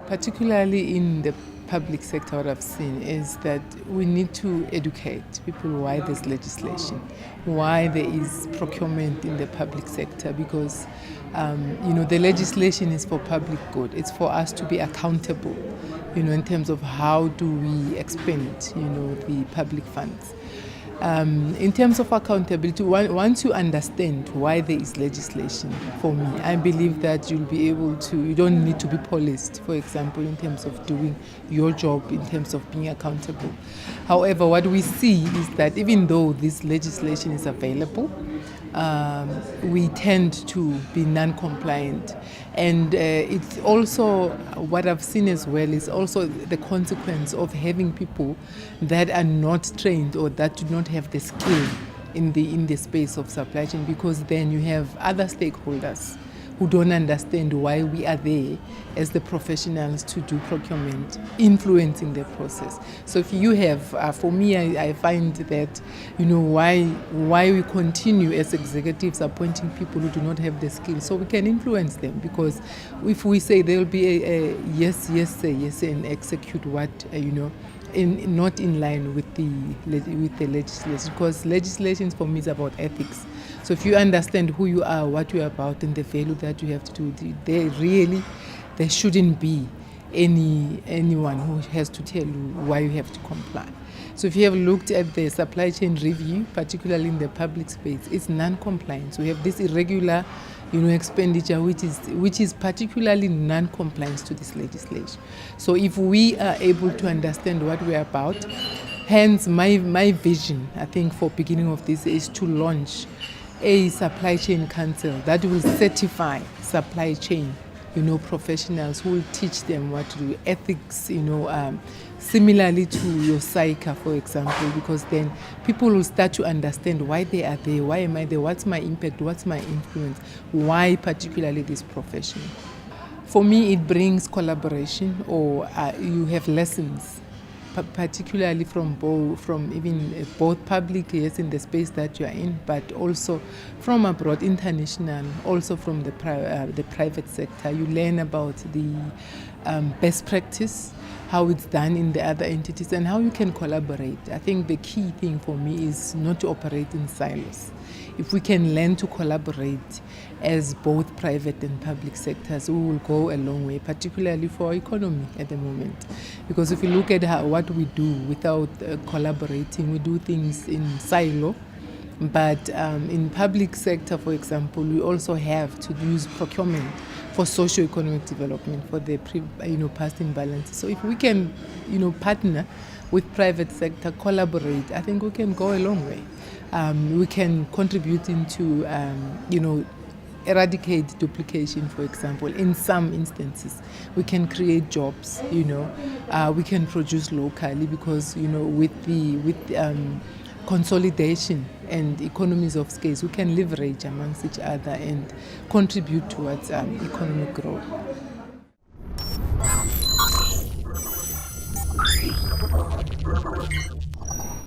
particularly in the public sector, what I've seen is that we need to educate people why there's legislation, why there is procurement in the public sector, because the legislation is for public good. It's for us to be accountable, in terms of how do we expend, the public funds. In terms of accountability, once you understand why there is legislation, for me, I believe that you'll be able to, you don't need to be policed, for example, in terms of doing your job, in terms of being accountable. However, what we see is that even though this legislation is available, we tend to be non-compliant. And it's also, what I've seen as well, is also the consequence of having people that are not trained or that do not have the skill in the space of supply chain, because then you have other stakeholders who don't understand why we are there as the professionals to do procurement, influencing the process. So if you have, for me, I find that, why we continue as executives appointing people who do not have the skills, so we can influence them. Because if we say there will be a yes, say yes, and execute what, not in line with the legislation, because legislation for me is about ethics. So if you understand who you are, what you are about, and the value that you have to do, there shouldn't be anyone who has to tell you why you have to comply. So if you have looked at the supply chain review, particularly in the public space, it's non-compliance. We have this irregular expenditure which is particularly non-compliance to this legislation. So if we are able to understand what we are about, hence my vision, I think, for beginning of this is to launch a supply chain council that will certify supply chain professionals, who will teach them what to do, ethics, similarly to your psyche, for example, because then people will start to understand why they are there, why am I there, what's my impact, what's my influence, why particularly this profession. For me, it brings collaboration, or you have lessons, particularly from both public, yes, in the space that you are in, but also from abroad, international, also from the private sector. You learn about the best practice, how it's done in the other entities, and how you can collaborate. I think the key thing for me is not to operate in silos. If we can learn to collaborate as both private and public sectors, we will go a long way, particularly for our economy at the moment. Because if you look at what we do without collaborating, we do things in silo. But in public sector, for example, we also have to use procurement for socio-economic development, for the past imbalances. So if we can, partner with private sector, collaborate, I think we can go a long way. We can contribute into, eradicate duplication, for example. In some instances, we can create jobs. We can produce locally, because with consolidation and economies of scale, we can leverage amongst each other and contribute towards economic growth.